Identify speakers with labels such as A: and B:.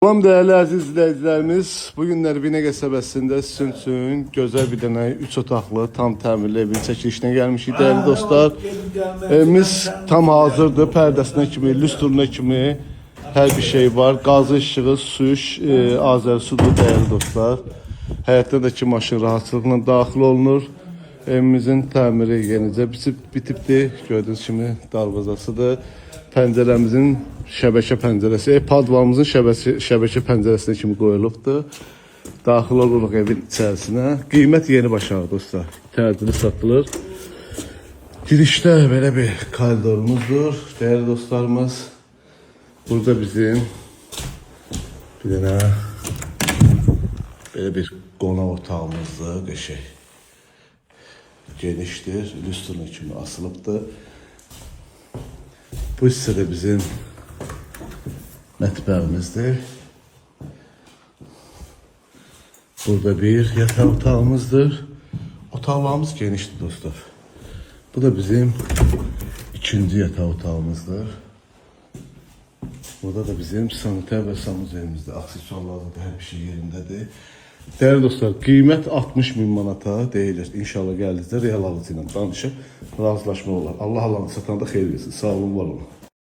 A: Salam değerli əziz izləyicilərimiz, bugünlər Binə qəsəbəsində sizin üçün gözəl bir dənə 3 otaqlı, tam təmirli evin çəkilişinə gəlmişik değerli dostlar. Evimiz tam hazırdır, pərdəsinə kimi, lüstruna kimi hər bir şey var. Qazı işığı, su, Azərsudur değerli dostlar. Həyətdəki maşın rahatçılıqla daxil olunur. Evimizin təmiri yenicə bitibdir. Gördüyünüz kimi darvazasıdır. Pəncərəmizin şəbəkə pəncərəsi, padvamızın şəbəkə pəncərəsinə kimi qoyulubdur. Daxil oluruq evin içərisinə. Qiymət yeni başladı dostlar. Tədbiri satılır. Girişdə belə bir koridorumuzdur. Değerli dostlarımız, burada bizim bir dənə belə bir qonaq otağımızdır. Qəşəng. Genişdir. Lüstruna kimi asılıbdır. Bu hissədə bizim mətbəximizdir. Burada bir yataq otağımızdır. Otaqlarımız genişdir dostlar. Bu da bizim ikinci yataq otağımızdır. Burada da bizim saniter ve sanuzerimizdir. Aksesuarlarda da her bir şey yerindədir. Değerli dostlar, qiymət 60.000 manata deyilir. İnşallah gəldinizdə real alıcı ilə danışıb razılaşma olar. Allah alanı satanda xeyir versin. Sağ olun, var olun.